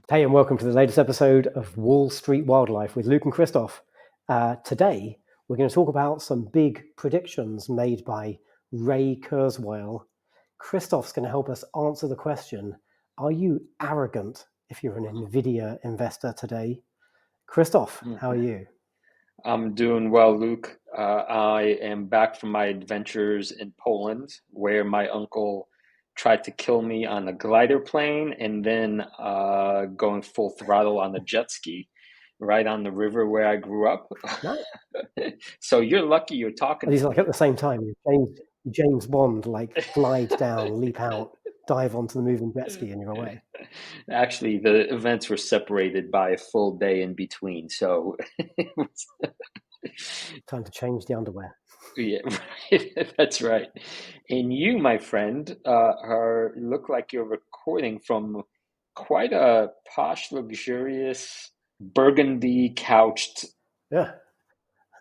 Hey, and welcome to the latest episode of Wall Street Wildlife with Luke and Krzysztof. Today, we're going to talk about some big predictions made by Ray Kurzweil. Krzysztof's going to help us answer the question, are you arrogant if you're an NVIDIA investor today? Krzysztof, how are you? I'm doing well, Luke. I am back from my adventures in Poland, where my uncle tried to kill me on a glider plane and then going full throttle on a jet ski right on the river where I grew up. No. So you're lucky you're talking These to are like at the same time, James Bond, like glide down, leap out, dive onto the moving jet ski, and you're away. Actually, the events were separated by a full day in between, so it was Time to change the underwear. yeah, right. That's right. And you, my friend, look like you're recording from quite a posh, luxurious, burgundy couched. Yeah.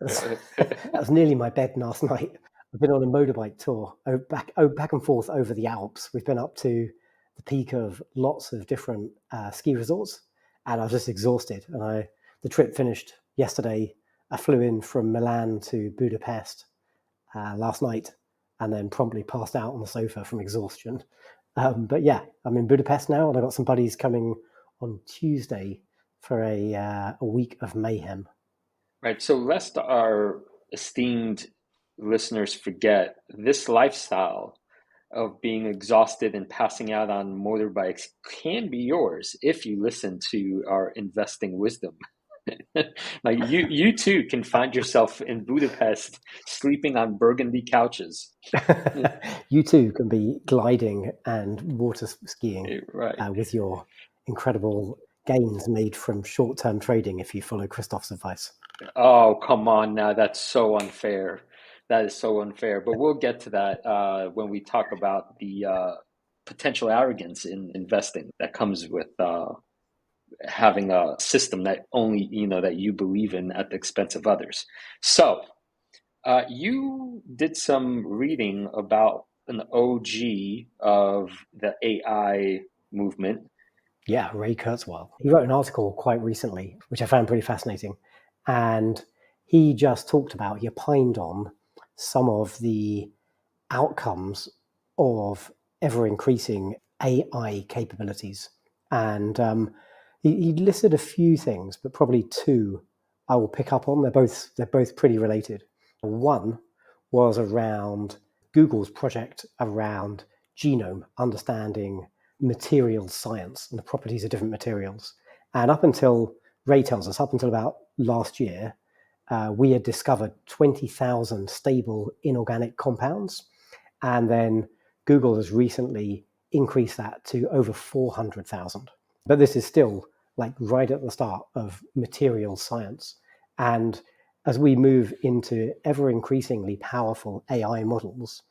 That was nearly my bed last night. I've been on a motorbike tour, back and forth over the Alps. We've been up to the peak of lots of different ski resorts, and I was just exhausted. And the trip finished yesterday. I flew in from Milan to Budapest last night, and then promptly passed out on the sofa from exhaustion. But yeah, I'm in Budapest now, and I've got some buddies coming on Tuesday for a week of mayhem. Right. So, lest our esteemed listeners forget, this lifestyle of being exhausted and passing out on motorbikes can be yours if you listen to our investing wisdom. Like you too can find yourself in Budapest sleeping on burgundy couches. You too can be gliding and water skiing Right. with your incredible gains made from short-term trading if you follow Krzysztof's advice. Oh, come on now. That's so unfair. That is so unfair. But we'll get to that when we talk about the potential arrogance in investing that comes with having a system that only that you believe in at the expense of others. So, you did some reading about an OG of the AI movement. Yeah, Ray Kurzweil. He wrote an article quite recently, which I found pretty fascinating. And he just talked about, he opined on some of the outcomes of ever increasing AI capabilities. And he listed a few things, but probably two I will pick up on. They're both pretty related. One was around Google's project around genome understanding material science and the properties of different materials. And Ray tells us, up until about last year, we had discovered 20,000 stable inorganic compounds. And then Google has recently increased that to over 400,000. But this is still like right at the start of material science. And as we move into ever increasingly powerful AI models,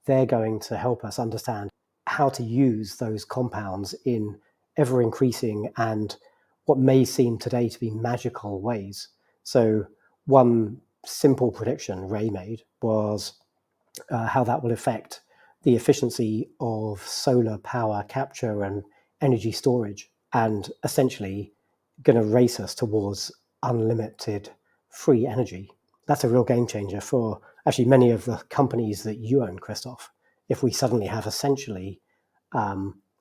they're going to help us understand how to use those compounds in ever increasing and what may seem today to be magical ways. So one simple prediction Ray made was how that will affect the efficiency of solar power capture and energy storage, and essentially going to race us towards unlimited free energy. That's a real game changer for actually many of the companies that you own, Krzysztof. If we suddenly have essentially,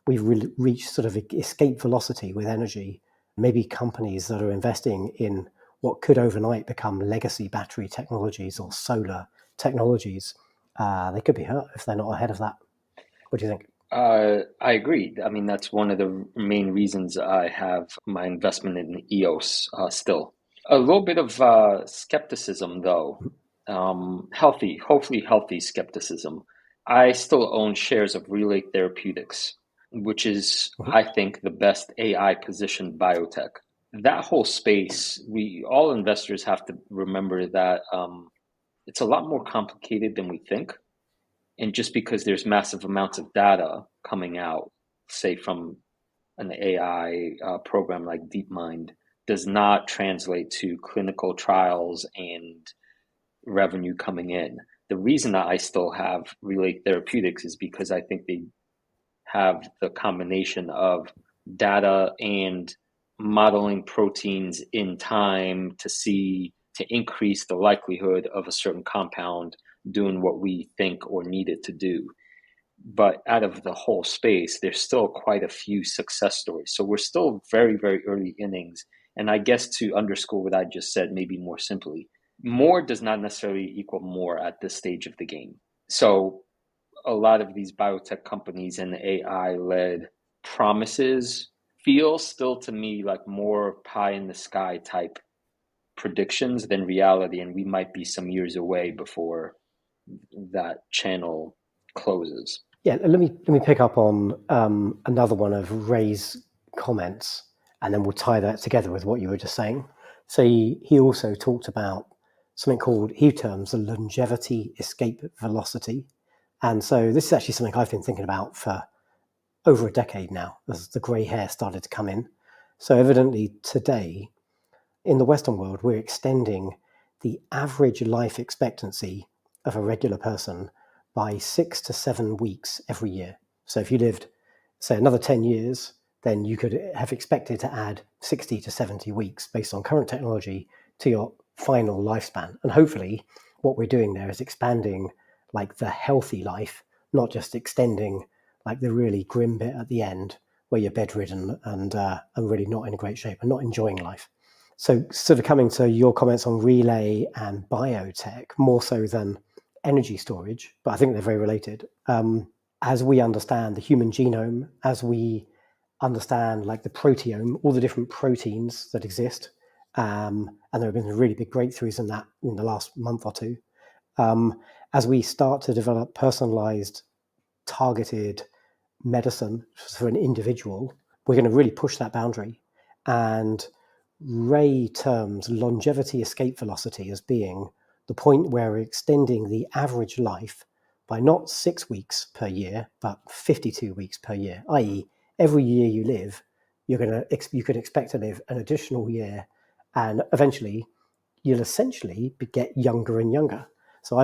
we've reached sort of escape velocity with energy, maybe companies that are investing in what could overnight become legacy battery technologies or solar technologies, they could be hurt if they're not ahead of that. What do you think? I agree. I mean, that's one of the main reasons I have my investment in EOS still. A little bit of skepticism, though. Hopefully healthy skepticism. I still own shares of Relay Therapeutics, which is, I think, the best AI positioned biotech. That whole space, all investors have to remember that it's a lot more complicated than we think. And just because there's massive amounts of data coming out, say from an AI program like DeepMind, does not translate to clinical trials and revenue coming in. The reason that I still have Relay Therapeutics is because I think they have the combination of data and modeling proteins in time to increase the likelihood of a certain compound doing what we think or need it to do. But out of the whole space, there's still quite a few success stories. So we're still very, very early innings. And I guess to underscore what I just said, maybe more simply, more does not necessarily equal more at this stage of the game. So a lot of these biotech companies and AI-led promises feel still to me like more pie in the sky type predictions than reality. And we might be some years away before that channel closes. Yeah, let me pick up on another one of Ray's comments, and then we'll tie that together with what you were just saying. So he also talked about something called, he terms the longevity escape velocity. And so this is actually something I've been thinking about for over a decade now, as the grey hair started to come in. So evidently today, in the Western world, we're extending the average life expectancy of a regular person by 6 to 7 weeks every year. So if you lived, say, another 10 years, then you could have expected to add 60 to 70 weeks based on current technology to your final lifespan. And hopefully what we're doing there is expanding like the healthy life, not just extending like the really grim bit at the end where you're bedridden and really not in great shape and not enjoying life. So sort of coming to your comments on relay and biotech, more so than energy storage, but I think they're very related. As we understand the human genome, as we understand like the proteome, all the different proteins that exist, and there have been really big breakthroughs in that in the last month or two, as we start to develop personalized, targeted medicine for an individual, we're going to really push that boundary. And Ray terms longevity escape velocity as being the point where we're extending the average life by not 6 weeks per year, but 52 weeks per year, i.e. every year you live, you can expect to live an additional year, and eventually you'll essentially get younger and younger. So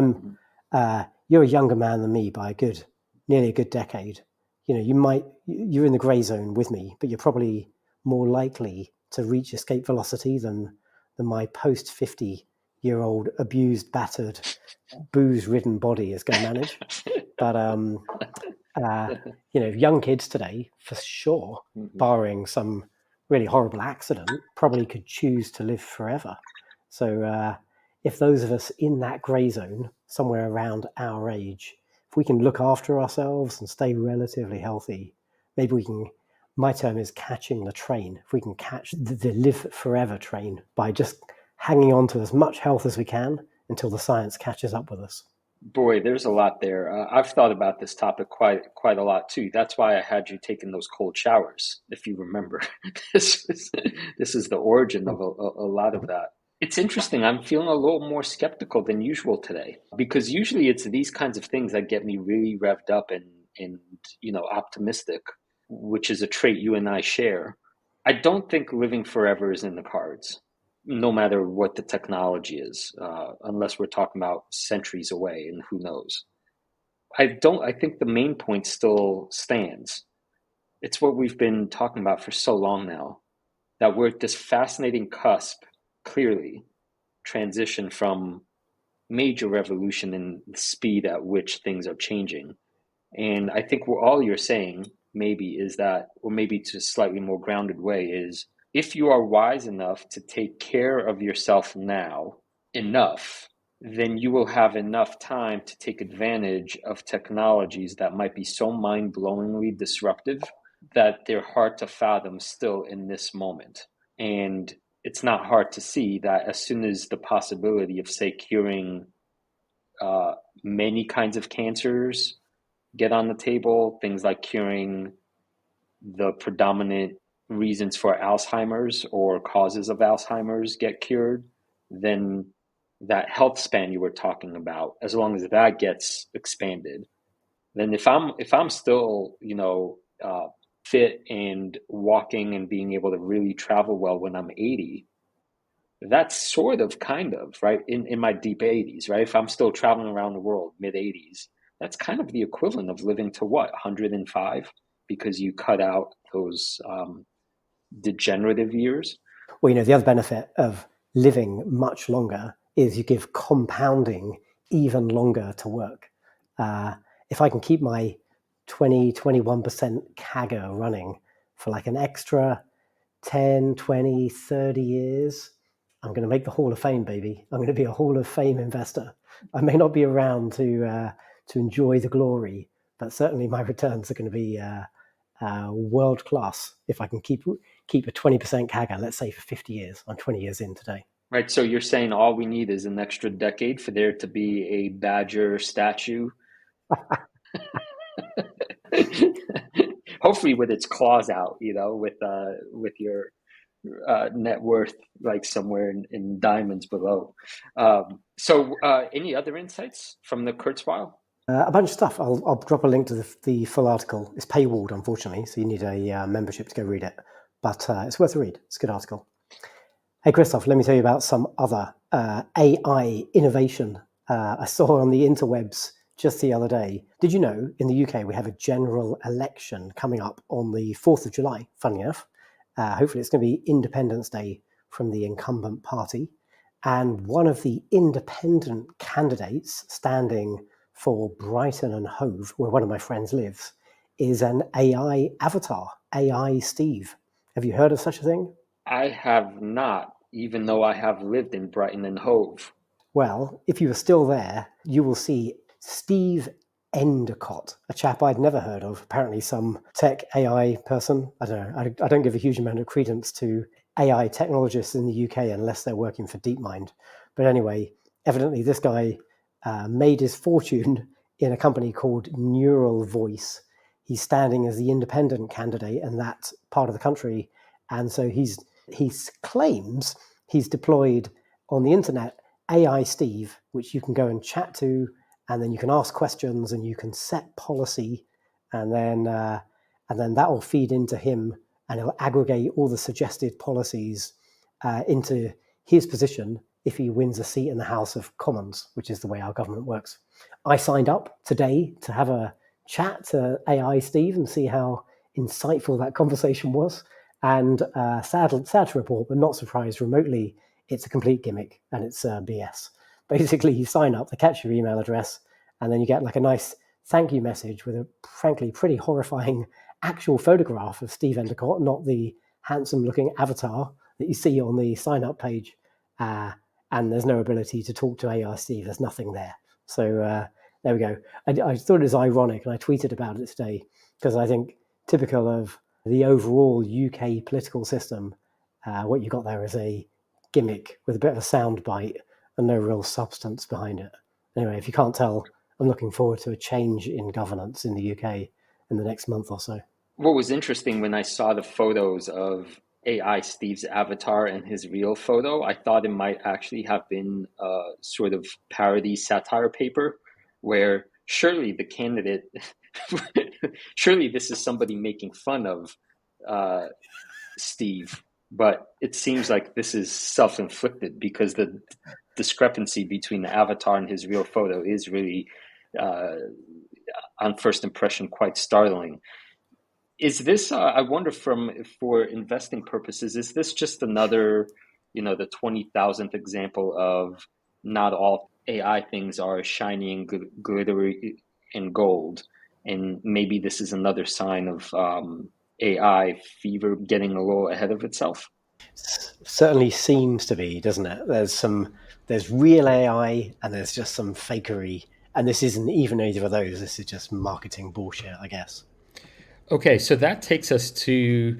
you're a younger man than me by nearly a good decade. You know, you're in the gray zone with me, but you're probably more likely to reach escape velocity than my post 50-year-old abused, battered, booze-ridden body is going to manage. But young kids today, for sure, barring some really horrible accident, probably could choose to live forever. So if those of us in that gray zone, somewhere around our age, if we can look after ourselves and stay relatively healthy, maybe we can, my term is catching the train. If we can catch the live forever train by just hanging on to as much health as we can until the science catches up with us. Boy, there's a lot there. I've thought about this topic quite a lot too. That's why I had you taking those cold showers, if you remember. This is the origin of a lot of that. It's interesting. I'm feeling a little more skeptical than usual today, because usually it's these kinds of things that get me really revved up and optimistic, which is a trait you and I share. I don't think living forever is in the cards, no matter what the technology is, unless we're talking about centuries away, and who knows. I think the main point still stands. It's what we've been talking about for so long now, that we're at this fascinating cusp, clearly, transition from major revolution in the speed at which things are changing. And I think all you're saying maybe is that, or maybe to a slightly more grounded way, is if you are wise enough to take care of yourself now enough, then you will have enough time to take advantage of technologies that might be so mind-blowingly disruptive that they're hard to fathom still in this moment. And it's not hard to see that as soon as the possibility of, say, curing many kinds of cancers get on the table, things like curing the predominant reasons for Alzheimer's or causes of Alzheimer's get cured, then that health span you were talking about, as long as that gets expanded, then if I'm still fit and walking and being able to really travel well when I'm 80, that's sort of kind of right in my deep 80s, right? If I'm still traveling around the world mid 80s, that's kind of the equivalent of living to what, 105? because you cut out those degenerative years? Well, the other benefit of living much longer is you give compounding even longer to work. If I can keep my 21% CAGR running for like an extra 10, 20, 30 years, I'm going to make the Hall of Fame, baby. I'm going to be a Hall of Fame investor. I may not be around to enjoy the glory, but certainly my returns are going to be world class if I can keep a 20% CAGR, let's say for 50 years. I'm 20 years in today. Right. So you're saying all we need is an extra decade for there to be a badger statue? Hopefully with its claws out, with your net worth like somewhere in diamonds below. So any other insights from the Kurzweil? A bunch of stuff. I'll drop a link to the full article. It's paywalled, unfortunately, so you need a membership to go read it. But it's worth a read. It's a good article. Hey, Krzysztof, let me tell you about some other AI innovation I saw on the interwebs just the other day. Did you know in the UK we have a general election coming up on the 4th of July, funnily enough. Hopefully it's going to be Independence Day from the incumbent party. And one of the independent candidates standing for Brighton and Hove, where one of my friends lives, is an AI avatar, AI Steve. Have you heard of such a thing? I have not, even though I have lived in Brighton and Hove. Well, if you are still there, you will see Steve Endicott, a chap I'd never heard of, apparently some tech AI person. I don't know. I don't give a huge amount of credence to AI technologists in the UK unless they're working for DeepMind. But anyway, evidently this guy made his fortune in a company called Neural Voice. He's standing as the independent candidate in that part of the country. And so he claims he's deployed on the internet AI Steve, which you can go and chat to, and then you can ask questions and you can set policy, and then that will feed into him, and he'll aggregate all the suggested policies into his position if he wins a seat in the House of Commons, which is the way our government works. I signed up today to have a chat to AI Steve and see how insightful that conversation was. And sad to report, but not surprised remotely, it's a complete gimmick and it's BS. Basically, you sign up, they catch your email address, and then you get like a nice thank you message with a frankly pretty horrifying actual photograph of Steve Endicott, not the handsome-looking avatar that you see on the sign-up page. And there's no ability to talk to AI Steve. There's nothing there. So there we go. I thought it was ironic, and I tweeted about it today because I think typical of the overall UK political system, what you got there is a gimmick with a bit of a sound bite and no real substance behind it. Anyway, if you can't tell, I'm looking forward to a change in governance in the UK in the next month or so. What was interesting when I saw the photos of AI Steve's avatar and his real photo, I thought it might actually have been a sort of parody satire paper where surely the candidate, surely this is somebody making fun of Steve, but it seems like this is self-inflicted because the discrepancy between the avatar and his real photo is really, on first impression, quite startling. Is this, I wonder, for investing purposes, is this just another, the 20,000th example of not all AI things are shiny and glittery and gold, and maybe this is another sign of AI fever getting a little ahead of itself? Certainly seems to be, doesn't it? There's real AI and there's just some fakery, and this isn't even either of those. This is just marketing bullshit, I guess. Okay, so that takes us to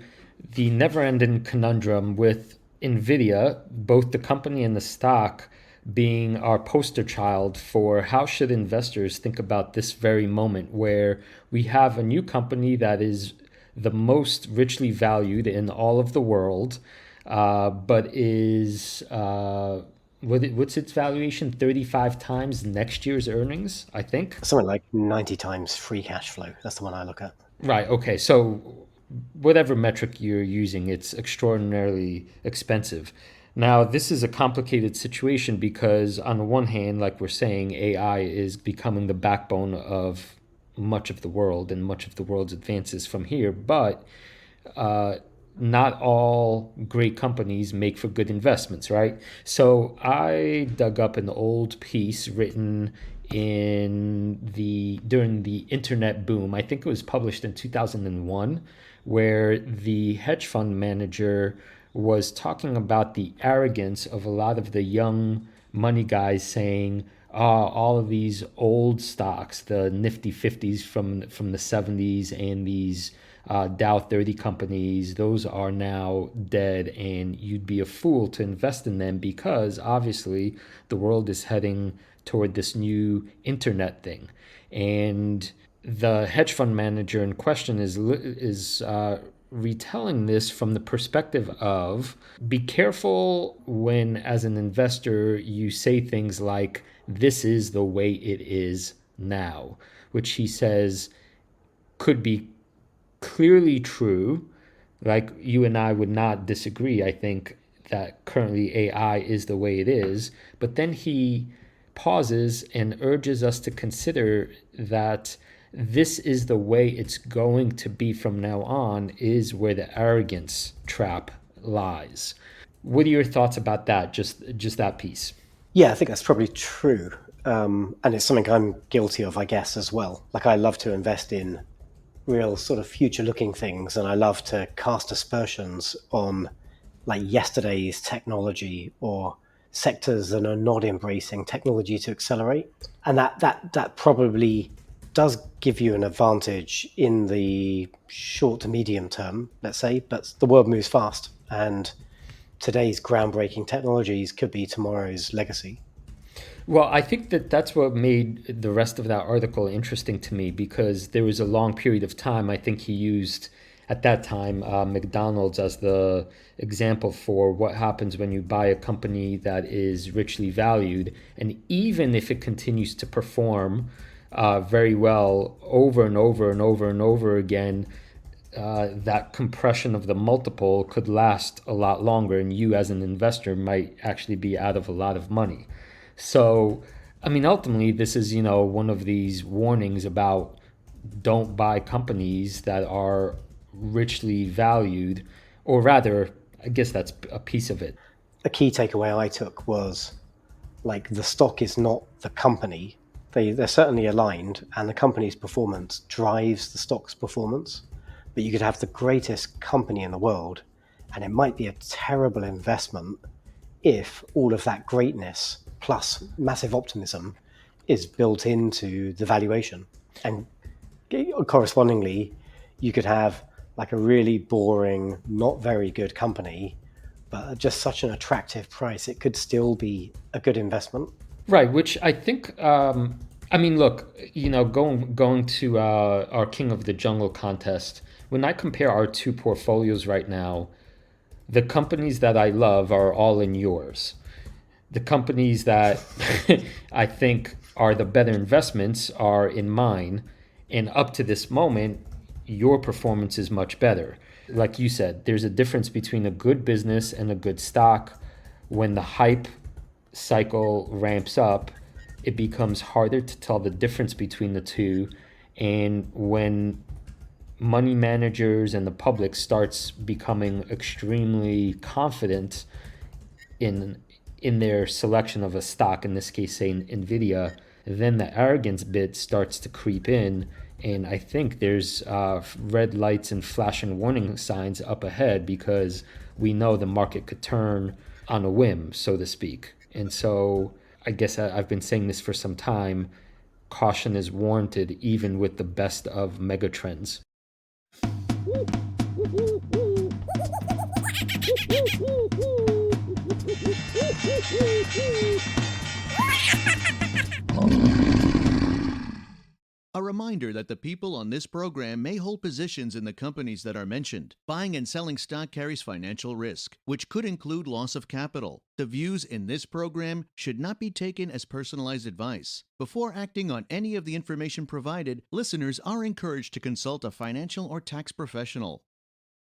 the never-ending conundrum with NVIDIA, both the company and the stock being our poster child for how should investors think about this very moment where we have a new company that is the most richly valued in all of the world, but is, what's its valuation? 35 times next year's earnings, I think? Something like 90 times free cash flow. That's the one I look at. Right. Okay. So whatever metric you're using, it's extraordinarily expensive. Now, this is a complicated situation because on the one hand, like we're saying, AI is becoming the backbone of much of the world and much of the world's advances from here, but not all great companies make for good investments, right? So I dug up an old piece written during the internet boom. I think it was published in 2001, where the hedge fund manager was talking about the arrogance of a lot of the young money guys, saying, all of these old stocks, the nifty 50s from the 70s, and these Dow 30 companies, those are now dead, and you'd be a fool to invest in them because obviously the world is heading toward this new internet thing. And the hedge fund manager in question is retelling this from the perspective of, be careful when, as an investor, you say things like, this is the way it is now, which he says could be clearly true. Like, you and I would not disagree, I think, that currently AI is the way it is. But then he pauses and urges us to consider that this is the way it's going to be from now on, is where the arrogance trap lies. What are your thoughts about that, just that piece? Yeah, I think that's probably true. And it's something I'm guilty of, I guess, as well. Like, I love to invest in real sort of future-looking things, and I love to cast aspersions on like yesterday's technology or sectors that are not embracing technology to accelerate. And that probably does give you an advantage in the short to medium term, let's say, but the world moves fast, and today's groundbreaking technologies could be tomorrow's legacy. Well, I think that's what made the rest of that article interesting to me, because there was a long period of time, I think he used at that time McDonald's as the example for what happens when you buy a company that is richly valued. And even if it continues to perform very well over and over and over and over again, that compression of the multiple could last a lot longer, and you as an investor might actually be out of a lot of money. So, I mean, ultimately, this is, one of these warnings about don't buy companies that are richly valued, or rather, I guess that's a piece of it. A key takeaway I took was, like, the stock is not the company. They're certainly aligned, and the company's performance drives the stock's performance. But you could have the greatest company in the world, and it might be a terrible investment if all of that greatness plus massive optimism is built into the valuation. And correspondingly, you could have like a really boring, not very good company, but at just such an attractive price, it could still be a good investment. Right, which I think, look, going to our King of the Jungle contest, when I compare our two portfolios right now, the companies that I love are all in yours. The companies that I think are the better investments are in mine. And up to this moment, your performance is much better. Like you said, there's a difference between a good business and a good stock. When the hype cycle ramps up, it becomes harder to tell the difference between the two. And when money managers and the public starts becoming extremely confident in their selection of a stock, in this case, say NVIDIA, then the arrogance bit starts to creep in. And I think there's red lights and flashing warning signs up ahead, because we know the market could turn on a whim, so to speak. And so I guess I've been saying this for some time. Caution is warranted even with the best of megatrends. A reminder that the people on this program may hold positions in the companies that are mentioned. Buying and selling stock carries financial risk, which could include loss of capital. The views in this program should not be taken as personalized advice. Before acting on any of the information provided, listeners are encouraged to consult a financial or tax professional.